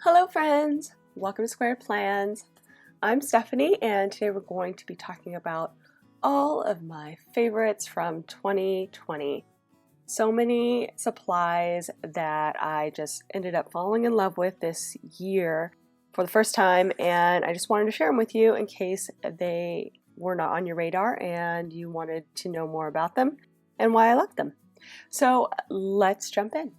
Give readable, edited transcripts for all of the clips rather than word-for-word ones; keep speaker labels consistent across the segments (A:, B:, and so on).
A: Hello friends! Welcome to Squared Plans. I'm Stephanie and today we're going to be talking about all of my favorites from 2020. So many supplies that I just ended up falling in love with this year for the first time, and I just wanted to share them with you in case they were not on your radar and you wanted to know more about them and why I love them. So let's jump in.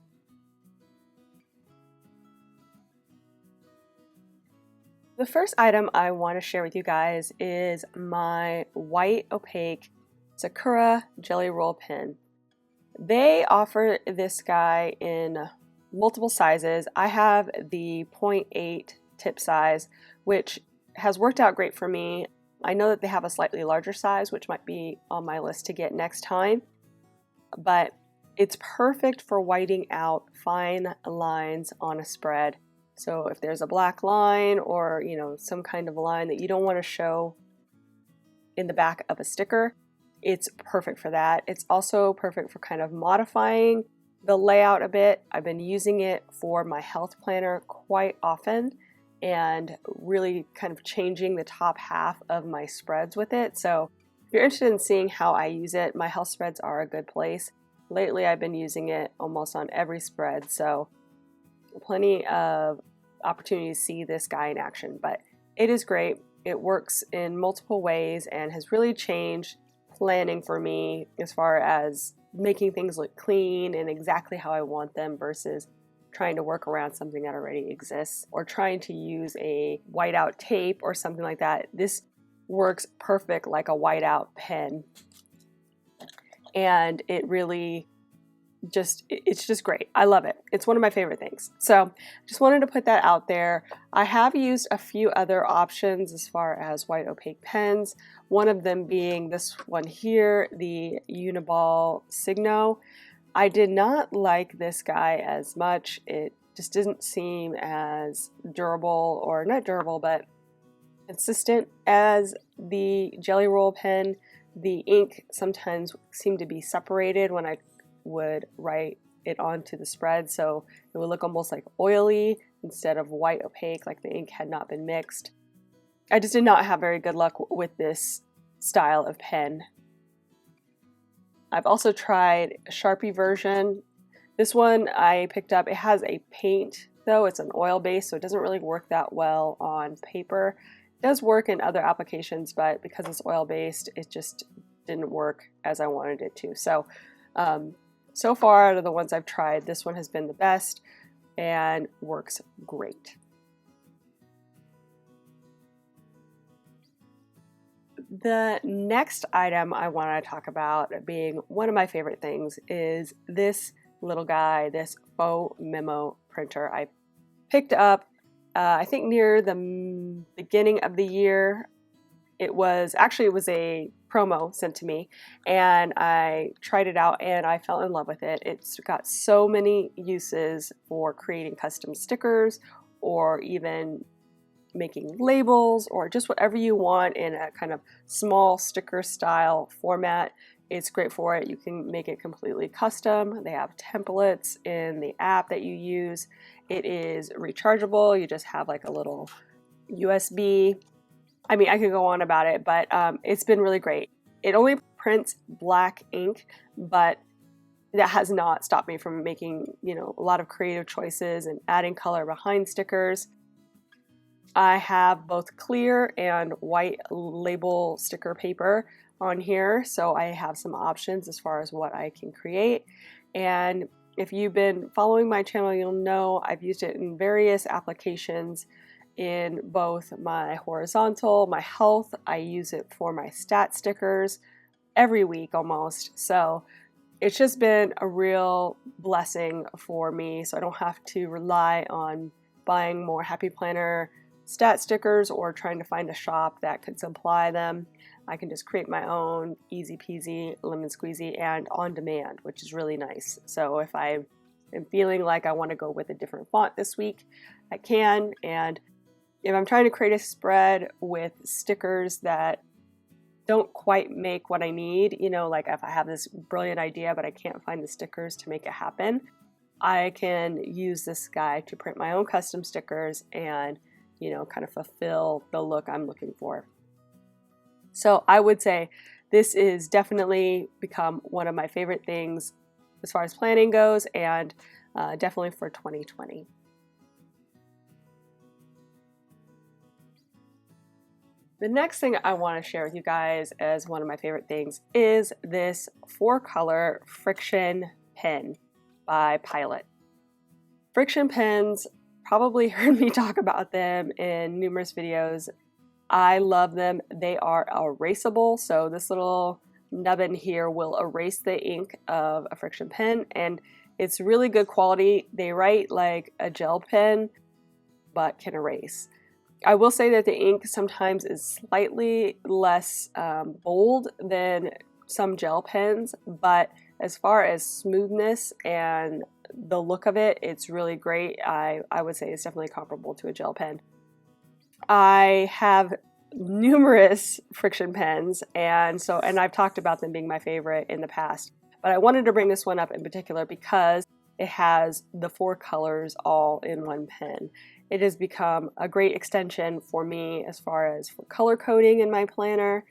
A: The first item I want to share with you guys is my white opaque Sakura Jelly Roll Pen. They offer this guy in multiple sizes. I have the 0.8 tip size, which has worked out great for me. I know that they have a slightly larger size, which might be on my list to get next time, but it's perfect for whiting out fine lines on a spread. So if there's a black line or, some kind of line that you don't want to show in the back of a sticker, it's perfect for that. It's also perfect for kind of modifying the layout a bit. I've been using it for my health planner quite often and really kind of changing the top half of my spreads with it. So if you're interested in seeing how I use it, my health spreads are a good place. Lately I've been using it almost on every spread, so plenty of opportunity to see this guy in action, but it is great. It works in multiple ways and has really changed planning for me as far as making things look clean and exactly how I want them versus trying to work around something that already exists or trying to use a whiteout tape or something like that. This works perfect like a whiteout pen, and it really it's just great. I love it. It's one of my favorite things. So just wanted to put that out there. I have used a few other options as far as white opaque pens, one of them being this one here, the Uniball Signo. I did not like this guy as much. It just didn't seem as durable, or not durable, but consistent as the Jelly Roll pen. The ink sometimes seemed to be separated when I would write it onto the spread, so it would look almost like oily instead of white opaque, like the ink had not been mixed. I just did not have very good luck with this style of pen. I've also tried a Sharpie version. This one I picked up, it has a paint though, it's an oil base, so it doesn't really work that well on paper. It does work in other applications, but because it's oil based, it just didn't work as I wanted it to. So far out of the ones I've tried, this one has been the best and works great. The next item I want to talk about, being one of my favorite things, is this little guy, this faux memo printer. I picked up, I think near the beginning of the year. It was a promo sent to me, and I tried it out and I fell in love with it. It's got so many uses for creating custom stickers or even making labels or just whatever you want in a kind of small sticker style format. It's great for it. You can make it completely custom. They have templates in the app that you use. It is rechargeable. You just have like a little USB. I mean, I could go on about it, but it's been really great. It only prints black ink, but that has not stopped me from making, a lot of creative choices and adding color behind stickers. I have both clear and white label sticker paper on here, so I have some options as far as what I can create. And if you've been following my channel, you'll know I've used it in various applications in both my horizontal, my health. I use it for my stat stickers every week almost. So it's just been a real blessing for me, so I don't have to rely on buying more Happy Planner stat stickers or trying to find a shop that could supply them. I can just create my own, easy peasy, lemon squeezy, and on demand, which is really nice. So if I am feeling like I want to go with a different font this week, I can. And if I'm trying to create a spread with stickers that don't quite make what I need, like if I have this brilliant idea but I can't find the stickers to make it happen, I can use this guy to print my own custom stickers and, you know, kind of fulfill the look I'm looking for. So I would say this is definitely become one of my favorite things as far as planning goes, and definitely for 2020. The next thing I want to share with you guys as one of my favorite things is this 4-color friction pen by Pilot. Friction pens, probably heard me talk about them in numerous videos. I love them. They are erasable, so this little nubbin here will erase the ink of a friction pen, and it's really good quality. They write like a gel pen, but can erase. I will say that the ink sometimes is slightly less bold than some gel pens, but as far as smoothness and the look of it, it's really great. I would say it's definitely comparable to a gel pen. I have numerous friction pens, and I've talked about them being my favorite in the past, but I wanted to bring this one up in particular because it has the 4 colors all in one pen. It has become a great extension for me as far as for color coding in my planner.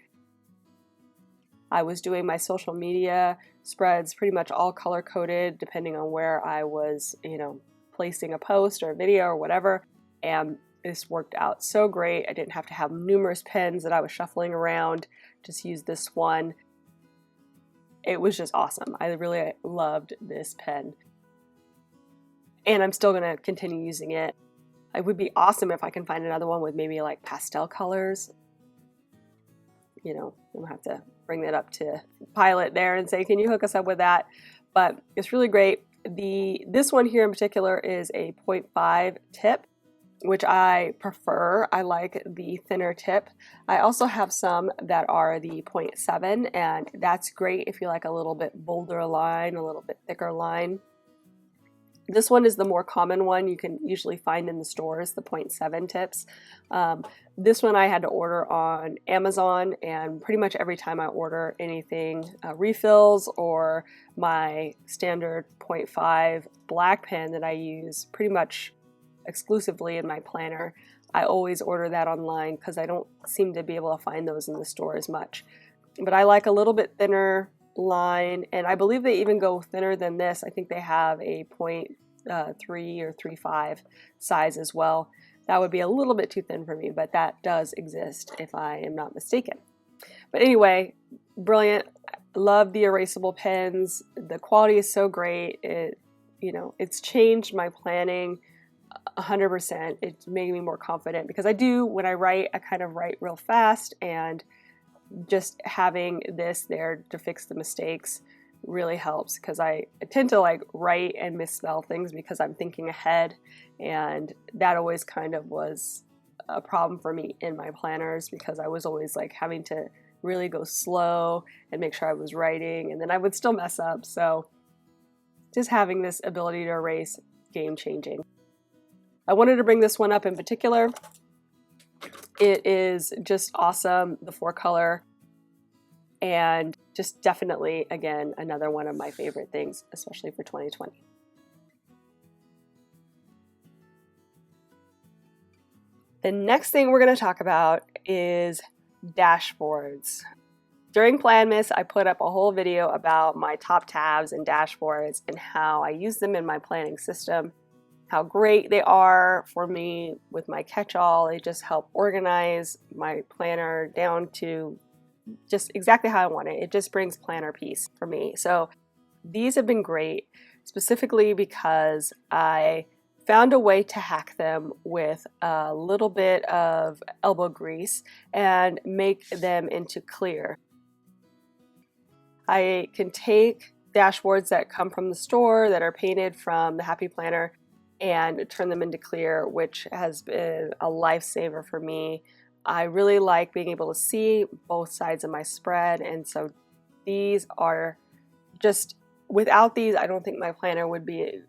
A: I was doing my social media spreads pretty much all color coded depending on where I was, you know, placing a post or a video or whatever, and this worked out so great. I didn't have to have numerous pens that I was shuffling around, just use this one. It was just awesome. I really loved this pen, and I'm still going to continue using it. It would be awesome if I can find another one with maybe like pastel colors. You know, I'm gonna have to bring that up to Pilot there and say, can you hook us up with that? But it's really great. This one here in particular is a 0.5 tip, which I prefer. I like the thinner tip. I also have some that are the 0.7, and that's great if you like a little bit bolder line, a little bit thicker line. This one is the more common one you can usually find in the stores, the 0.7 tips. This one I had to order on Amazon, and pretty much every time I order anything, refills or my standard 0.5 black pen that I use pretty much exclusively in my planner, I always order that online because I don't seem to be able to find those in the store as much. But I like a little bit thinner line, and I believe they even go thinner than this. I think they have a 0.3 or 3.5 size as well. That would be a little bit too thin for me, but that does exist if I am not mistaken. But anyway, brilliant. Love the erasable pens. The quality is so great. It's changed my planning 100%. It's made me more confident because when I write, I kind of write real fast, and just having this there to fix the mistakes really helps because I tend to like write and misspell things because I'm thinking ahead, and that always kind of was a problem for me in my planners because I was always like having to really go slow and make sure I was writing, and then I would still mess up. So just having this ability to erase, game changing. I wanted to bring this one up in particular. It is just awesome, the 4-color, and just definitely, again, another one of my favorite things, especially for 2020. The next thing we're going to talk about is dashboards. During Planmas, I put up a whole video about my top tabs and dashboards and how I use them in my planning system, how great they are for me with my catch-all. They just help organize my planner down to just exactly how I want it. It just brings planner peace for me. So these have been great, specifically because I found a way to hack them with a little bit of elbow grease and make them into clear. I can take dashboards that come from the store that are painted from the Happy Planner and turn them into clear, which has been a lifesaver for me. I really like being able to see both sides of my spread, and so these are just, without these, I don't think my planner would be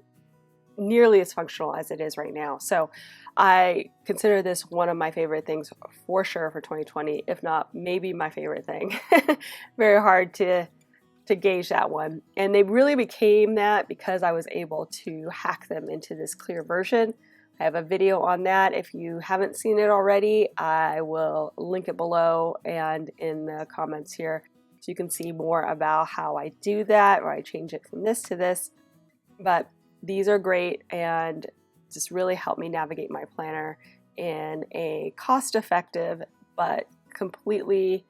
A: nearly as functional as it is right now. So I consider this one of my favorite things for sure for 2020, if not maybe my favorite thing. Very hard to to gauge that one. And they really became that because I was able to hack them into this clear version. I have a video on that. If you haven't seen it already, I will link it below and in the comments here so you can see more about how I do that, or I change it from this to this. But these are great and just really help me navigate my planner in a cost-effective but completely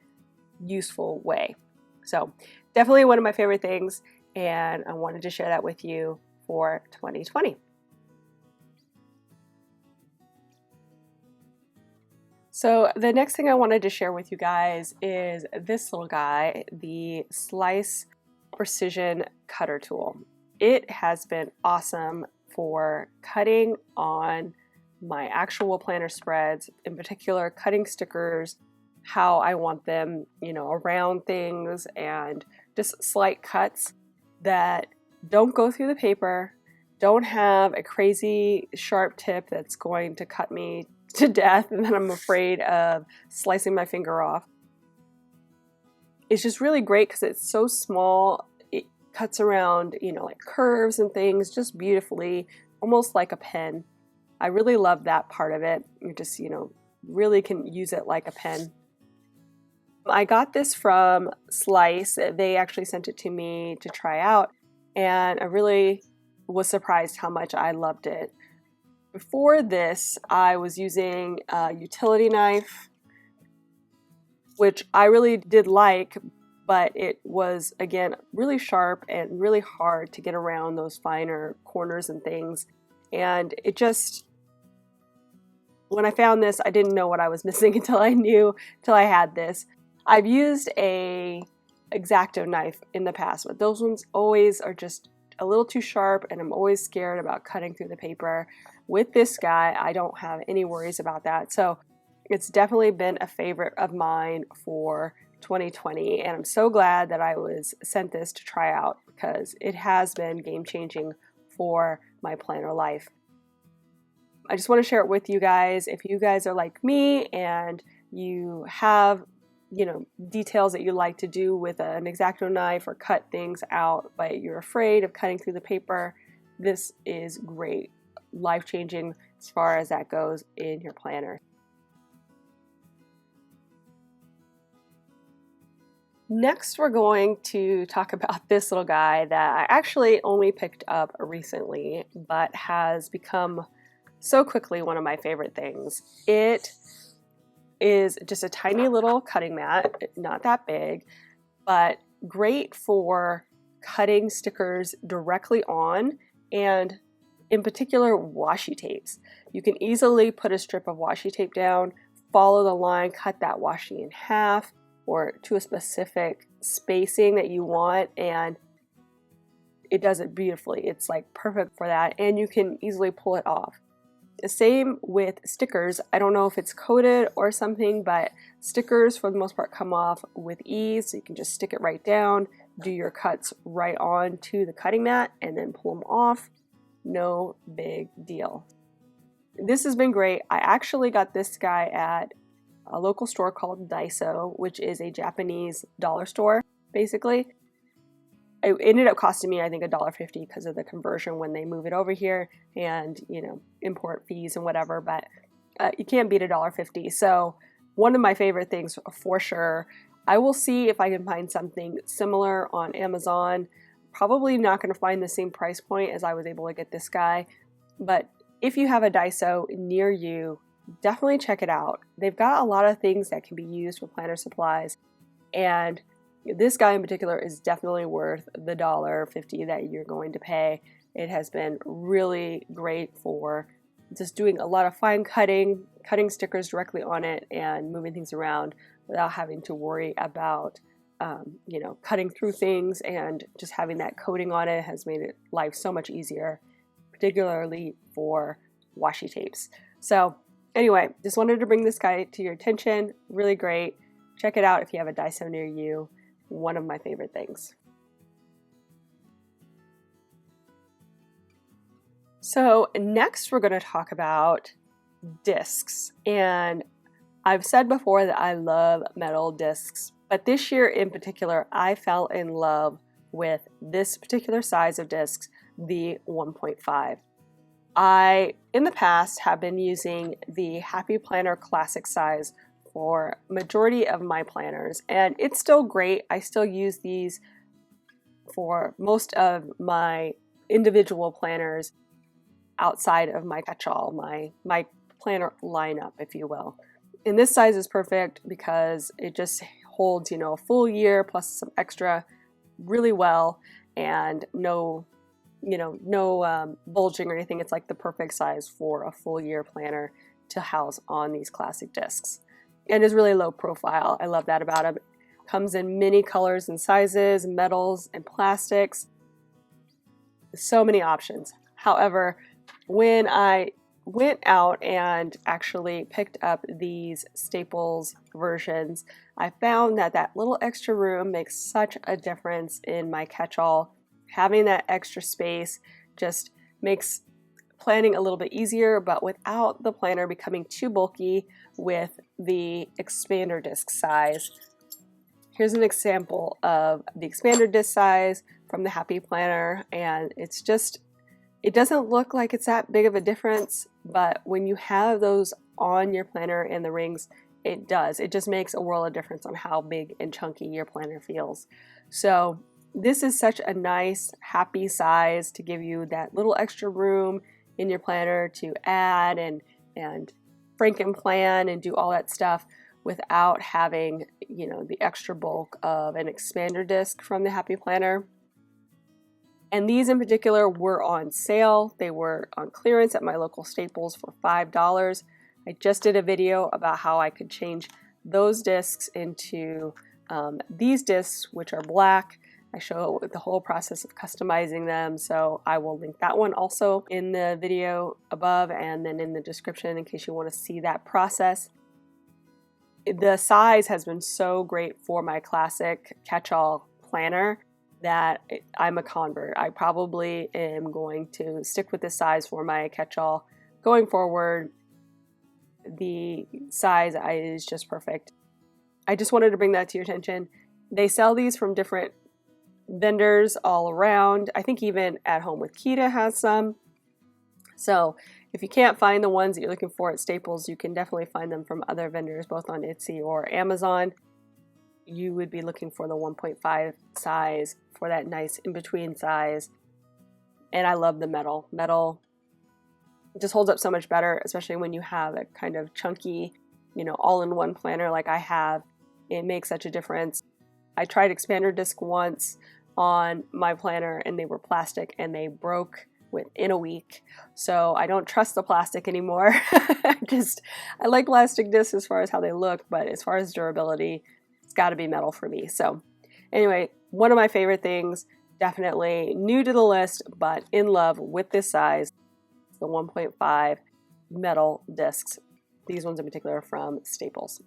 A: useful way. So definitely one of my favorite things, and I wanted to share that with you for 2020. So the next thing I wanted to share with you guys is this little guy, the Slice Precision Cutter Tool. It has been awesome for cutting on my actual planner spreads, in particular cutting stickers, how I want them, around things, and just slight cuts that don't go through the paper, don't have a crazy sharp tip that's going to cut me to death and then I'm afraid of slicing my finger off. It's just really great because it's so small. It cuts around, like curves and things just beautifully, almost like a pen. I really love that part of it. You just, really can use it like a pen. I got this from Slice. They actually sent it to me to try out, and I really was surprised how much I loved it. Before this, I was using a utility knife, which I really did like, but it was, again, really sharp and really hard to get around those finer corners and things. And it just, when I found this, I didn't know what I was missing until I had this. I've used a X-Acto knife in the past, but those ones always are just a little too sharp, and I'm always scared about cutting through the paper. With this guy, I don't have any worries about that. So it's definitely been a favorite of mine for 2020, and I'm so glad that I was sent this to try out because it has been game-changing for my planner life. I just want to share it with you guys. If you guys are like me and you have details that you like to do with an X-Acto knife or cut things out, but you're afraid of cutting through the paper, this is great. Life-changing as far as that goes in your planner. Next, we're going to talk about this little guy that I actually only picked up recently, but has become so quickly one of my favorite things. It is just a tiny little cutting mat, not that big, but great for cutting stickers directly on, and in particular washi tapes. You can easily put a strip of washi tape down, follow the line, cut that washi in half or to a specific spacing that you want, and it does it beautifully. It's like perfect for that, and you can easily pull it off. The same with stickers. I don't know if it's coated or something, but stickers for the most part come off with ease. So you can just stick it right down, do your cuts right on to the cutting mat, and then pull them off. No big deal. This has been great. I actually got this guy at a local store called Daiso, which is a Japanese dollar store, basically. It ended up costing me, I think, $1.50 because of the conversion when they move it over here and, import fees and whatever, but you can't beat $1.50. So one of my favorite things for sure. I will see if I can find something similar on Amazon. Probably not going to find the same price point as I was able to get this guy, but if you have a Daiso near you, definitely check it out. They've got a lot of things that can be used with planner supplies, and this guy in particular is definitely worth the $1.50 that you're going to pay. It has been really great for just doing a lot of fine cutting stickers directly on it and moving things around without having to worry about cutting through things, and just having that coating on it has made life so much easier, particularly for washi tapes. So anyway, just wanted to bring this guy to your attention. Really great. Check it out if you have a Daiso near you. One of my favorite things. So next we're going to talk about discs. And I've said before that I love metal discs, but this year in particular I fell in love with this particular size of discs, the 1.5. I, in the past, have been using the Happy Planner Classic size for majority of my planners, and it's still great. I still use these for most of my individual planners outside of my catch-all, my planner lineup, if you will. And this size is perfect because it just holds, a full year plus some extra really well, and no bulging or anything. It's like the perfect size for a full year planner to house on these classic discs. And is really low profile. I love that about it. Comes in many colors and sizes, metals and plastics. So many options. However, when I went out and actually picked up these Staples versions, I found that that little extra room makes such a difference in my catch-all. Having that extra space just makes planning a little bit easier, but without the planner becoming too bulky with the expander disc size. Here's an example of the expander disc size from the Happy Planner, and it doesn't look like it's that big of a difference, but when you have those on your planner and the rings, it does. It just makes a world of difference on how big and chunky your planner feels. So this is such a nice, happy size to give you that little extra room in your planner to add and franken plan and do all that stuff without having, the extra bulk of an expander disc from the Happy Planner. And these in particular were on sale. They were on clearance at my local Staples for $5. I just did a video about how I could change those discs into these discs, which are black. I show the whole process of customizing them, so I will link that one also in the video above and then in the description in case you want to see that process. The size has been so great for my classic catch-all planner that I'm a convert. I probably am going to stick with this size for my catch-all going forward. The size is just perfect. I just wanted to bring that to your attention. They sell these from different vendors all around. I think even At Home with Kita has some. So if you can't find the ones that you're looking for at Staples, you can definitely find them from other vendors, both on Etsy or Amazon. You would be looking for the 1.5 size for that nice in-between size. And I love the metal. Metal just holds up so much better, especially when you have a kind of chunky, all-in-one planner like I have. It makes such a difference. I tried expander disc once on my planner and they were plastic and they broke within a week. So I don't trust the plastic anymore. I like plastic discs as far as how they look, but as far as durability, it's got to be metal for me. So anyway, one of my favorite things, definitely new to the list, but in love with this size, the 1.5 metal discs. These ones in particular are from Staples.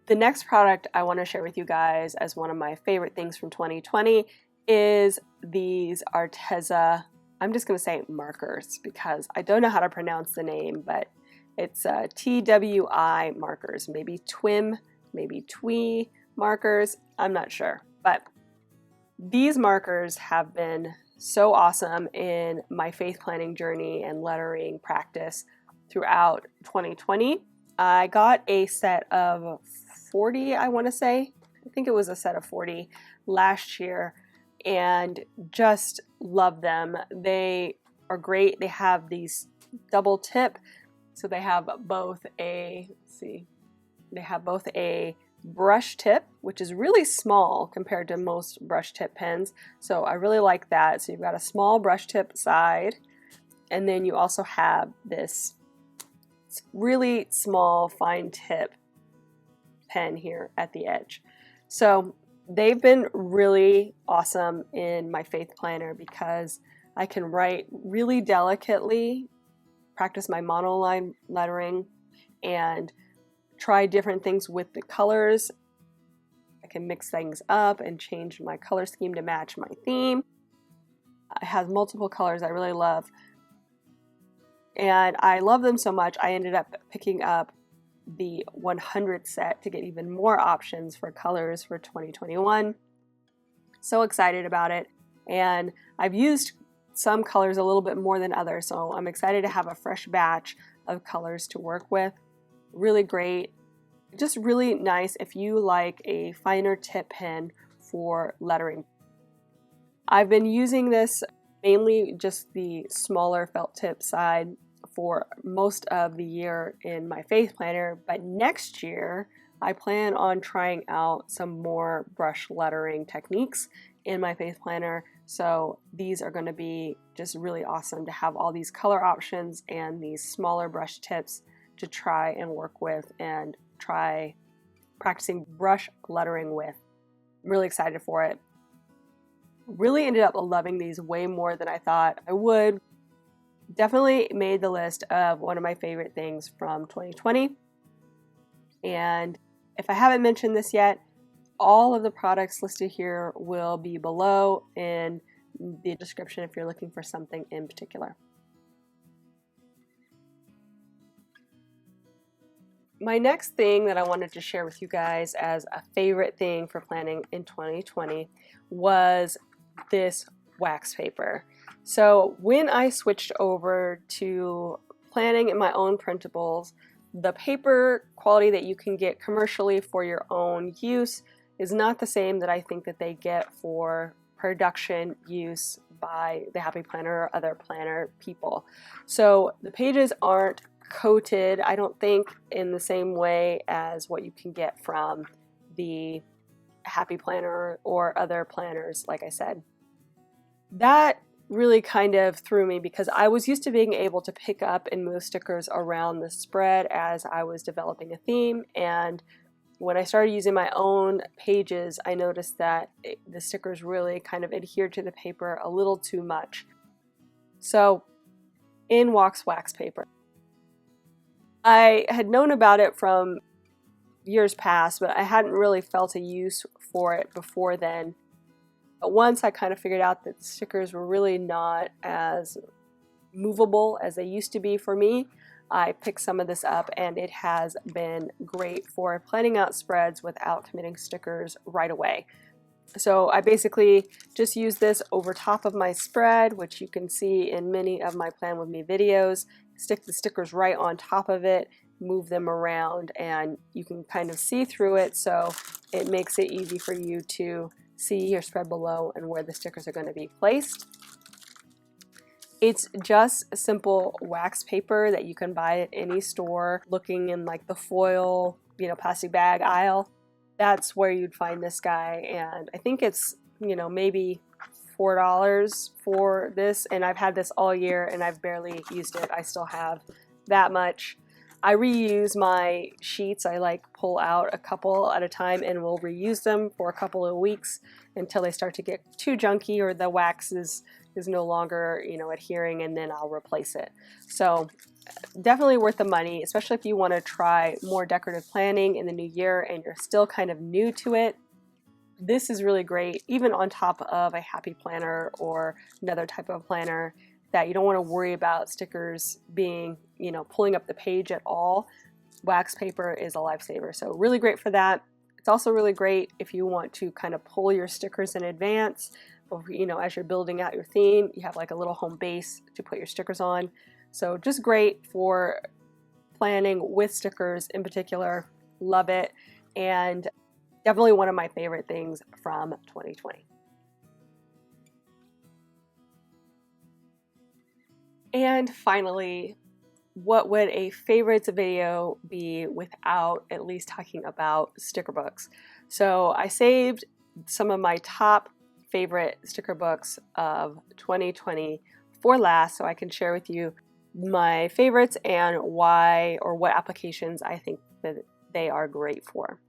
A: The next product I want to share with you guys as one of my favorite things from 2020 is these Arteza, I'm just going to say markers because I don't know how to pronounce the name, but it's TWI markers, maybe TWIM, maybe TWI markers, I'm not sure. But these markers have been so awesome in my faith planning journey and lettering practice throughout 2020. I got a set of 40, I want to say. I think it was a set of 40 last year and just love them. They are great. They have these double tip. So they have both a brush tip, which is really small compared to most brush tip pens. So I really like that. So you've got a small brush tip side, and then you also have this really small fine tip pen here at the edge. So they've been really awesome in my faith planner because I can write really delicately, practice my monoline lettering, and try different things with the colors. I can mix things up and change my color scheme to match my theme. It has multiple colors I really love. And I love them so much, I ended up picking up the 100 set to get even more options for colors for 2021. So excited about it. And I've used some colors a little bit more than others, so I'm excited to have a fresh batch of colors to work with. Really great. Just really nice if you like a finer tip pen for lettering. I've been using this mainly just the smaller felt tip side for most of the year in my faith planner, but next year I plan on trying out some more brush lettering techniques in my faith planner. So these are going to be just really awesome to have all these color options and these smaller brush tips to try and work with and try practicing brush lettering with. I'm really excited for it. Really ended up loving these way more than I thought I would. Definitely made the list of one of my favorite things from 2020. And if I haven't mentioned this yet, all of the products listed here will be below in the description if you're looking for something in particular. My next thing that I wanted to share with you guys as a favorite thing for planning in 2020 was this wax paper. So when I switched over to planning in my own printables, the paper quality that you can get commercially for your own use is not the same that I think that they get for production use by the Happy Planner or other planner people. So the pages aren't coated, I don't think, in the same way as what you can get from the Happy Planner or other planners, like I said. That really kind of threw me because I was used to being able to pick up and move stickers around the spread as I was developing a theme, and when I started using my own pages, I noticed that the stickers really kind of adhered to the paper a little too much. So in walks wax paper. I had known about it from years past, but I hadn't really felt a use for it before then. But once I kind of figured out that the stickers were really not as movable as they used to be for me, I picked some of this up, and it has been great for planning out spreads without committing stickers right away. So I basically just use this over top of my spread, which you can see in many of my Plan With Me videos. Stick the stickers right on top of it, move them around, and you can kind of see through it, so it makes it easy for you to see your spread below and where the stickers are going to be placed. It's just a simple wax paper that you can buy at any store. Looking in like the foil, plastic bag aisle, that's where you'd find this guy, and I think it's, maybe $4 for this, and I've had this all year and I've barely used it. I still have that much. I reuse my sheets. I pull out a couple at a time and will reuse them for a couple of weeks until they start to get too junky or the wax is no longer, adhering, and then I'll replace it. So definitely worth the money, especially if you want to try more decorative planning in the new year and you're still kind of new to it. This is really great, even on top of a Happy Planner or another type of planner that you don't want to worry about stickers being, pulling up the page at all. Wax paper is a lifesaver, so really great for that. It's also really great if you want to kind of pull your stickers in advance, or, as you're building out your theme, you have like a little home base to put your stickers on. So just great for planning with stickers in particular. Love it, and definitely one of my favorite things from 2020. And finally, what would a favorites video be without at least talking about sticker books? So I saved some of my top favorite sticker books of 2020 for last, so I can share with you my favorites and why, or what applications I think that they are great for.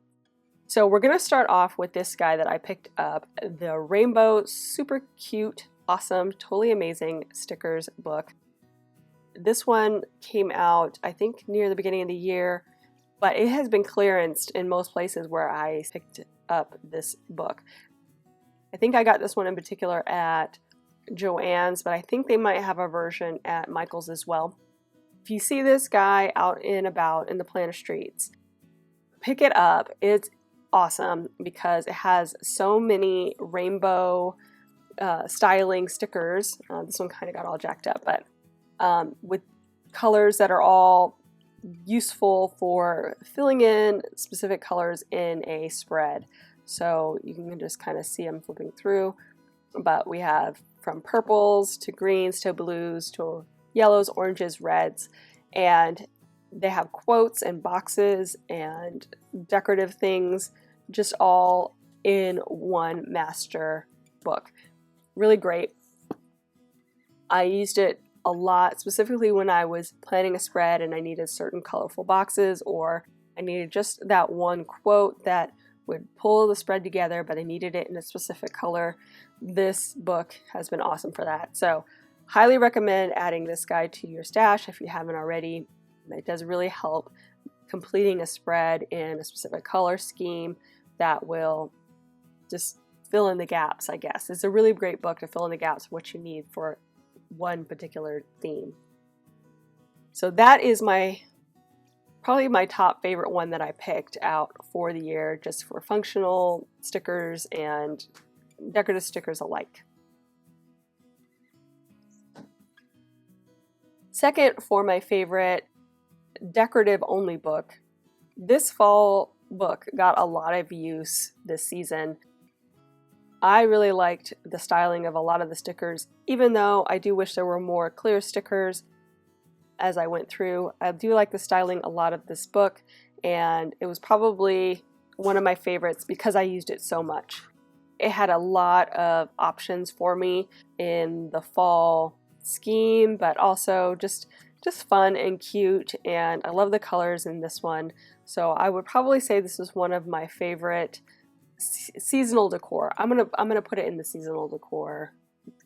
A: So we're going to start off with this guy that I picked up, the Rainbow Super Cute, Awesome, Totally Amazing Stickers book. This one came out, I think, near the beginning of the year, but it has been clearanced in most places where I picked up this book. I think I got this one in particular at Joann's, but I think they might have a version at Michael's as well. If you see this guy out and about in the planner streets, pick it up. It's awesome because it has so many rainbow styling stickers. This one kind of got all jacked up, but with colors that are all useful for filling in specific colors in a spread. So you can just kind of see them flipping through, but we have from purples to greens to blues to yellows, oranges, reds, and they have quotes and boxes and decorative things just all in one master book. Really great. I used it a lot, specifically when I was planning a spread and I needed certain colorful boxes, or I needed just that one quote that would pull the spread together, but I needed it in a specific color. This book has been awesome for that. So highly recommend adding this guy to your stash if you haven't already. It does really help completing a spread in a specific color scheme that will just fill in the gaps, I guess. It's a really great book to fill in the gaps of what you need for one particular theme. So that is probably my top favorite one that I picked out for the year, just for functional stickers and decorative stickers alike. Second, for my favorite decorative only book, this fall book got a lot of use this season. I really liked the styling of a lot of the stickers, even though I do wish there were more clear stickers as I went through. I do like the styling a lot of this book, and it was probably one of my favorites because I used it so much. It had a lot of options for me in the fall scheme, but also just fun and cute, and I love the colors in this one. So I would probably say this is one of my favorite seasonal decor. I'm gonna put it in the seasonal decor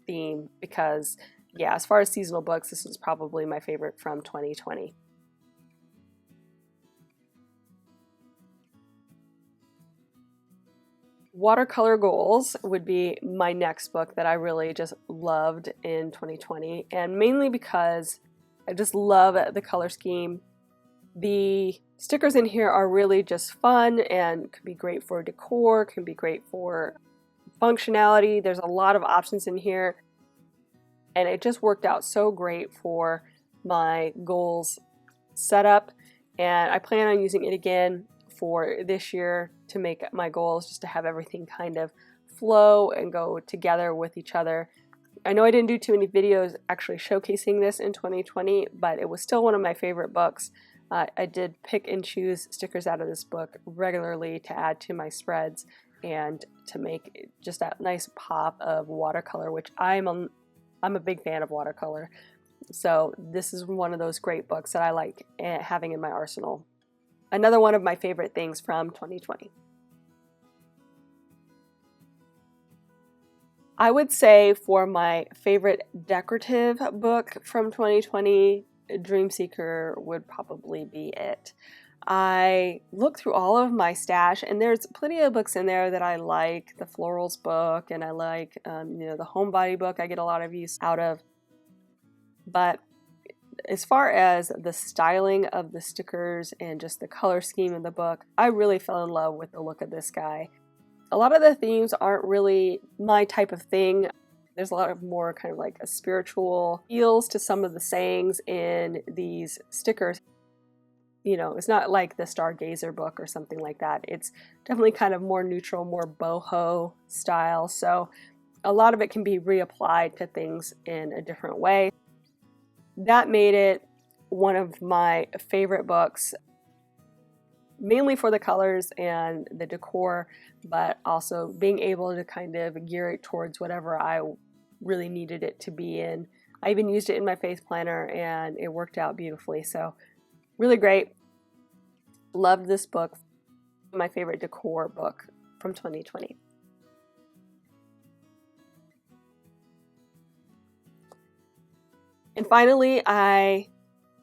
A: theme because, yeah, as far as seasonal books, this is probably my favorite from 2020. Watercolor Goals would be my next book that I really just loved in 2020, and mainly because I just love the color scheme. The stickers in here are really just fun and can be great for decor, can be great for functionality. There's a lot of options in here, and it just worked out so great for my goals setup, and I plan on using it again for this year to make my goals, just to have everything kind of flow and go together with each other. I know I didn't do too many videos actually showcasing this in 2020, but it was still one of my favorite books. I did pick and choose stickers out of this book regularly to add to my spreads and to make just that nice pop of watercolor, which I'm a big fan of watercolor. So this is one of those great books that I like having in my arsenal. Another one of my favorite things from 2020. I would say for my favorite decorative book from 2020, Dream Seeker would probably be it. I looked through all of my stash, and there's plenty of books in there that I like. The Florals book, and I like the Homebody book I get a lot of use out of. But as far as the styling of the stickers and just the color scheme of the book, I really fell in love with the look of this guy. A lot of the themes aren't really my type of thing. There's a lot of more kind of like a spiritual feels to some of the sayings in these stickers. You know, it's not like the Stargazer book or something like that. It's definitely kind of more neutral, more boho style. So a lot of it can be reapplied to things in a different way. That made it one of my favorite books, mainly for the colors and the decor, but also being able to kind of gear it towards whatever I really needed it to be in. I even used it in my faith planner and it worked out beautifully. So really great. Loved this book. My favorite decor book from 2020. And finally, I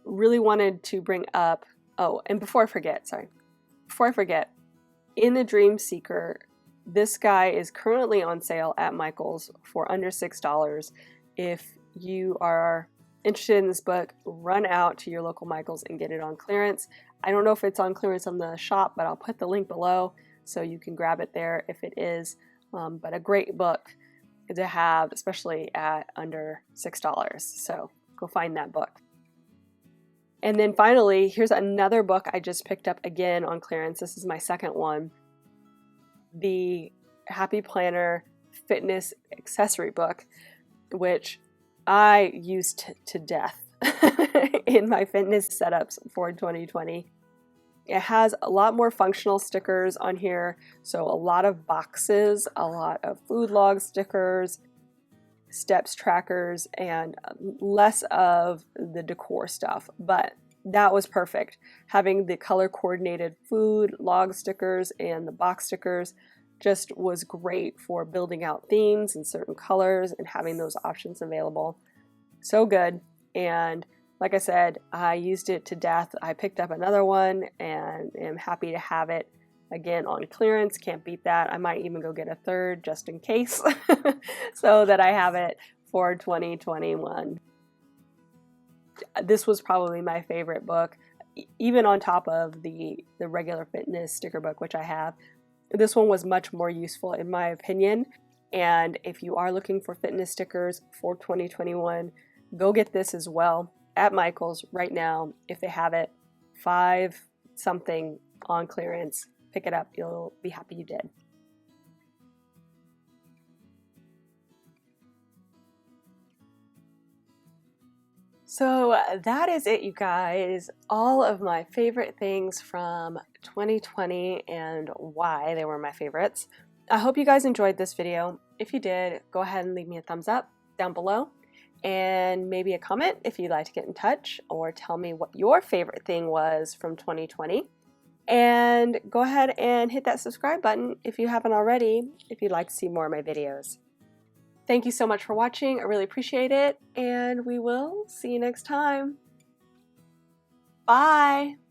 A: really wanted to bring up, and before I forget, in the Dream Seeker, this guy is currently on sale at Michael's for under $6 if you are interested in this book, run out to your local Michael's and get it on clearance. I don't know if it's on clearance on the shop, but I'll put the link below so you can grab it there if it is. But a great book to have, especially at under $6. So go find that book. And then finally, here's another book I just picked up again on clearance. This is my second one. The Happy Planner Fitness Accessory book, which I used to death in my fitness setups for 2020. It has a lot more functional stickers on here, so a lot of boxes, a lot of food log stickers, steps trackers, and less of the decor stuff, but that was perfect. Having the color coordinated food log stickers and the box stickers just was great for building out themes in certain colors and having those options available. So good. And like I said, I used it to death. I picked up another one and am happy to have it again on clearance. Can't beat that. I might even go get a third just in case so that I have it for 2021. This was probably my favorite book, even on top of the regular fitness sticker book, which I have. This one was much more useful in my opinion. And if you are looking for fitness stickers for 2021, go get this as well at Michael's right now. If they have it, $5 something on clearance, pick it up. You'll be happy you did. So that is it, you guys. All of my favorite things from 2020 and why they were my favorites. I hope you guys enjoyed this video. If you did, go ahead and leave me a thumbs up down below and maybe a comment if you'd like to get in touch or tell me what your favorite thing was from 2020. And go ahead and hit that subscribe button if you haven't already, if you'd like to see more of my videos. Thank you so much for watching. I really appreciate it, and we will see you next time. Bye!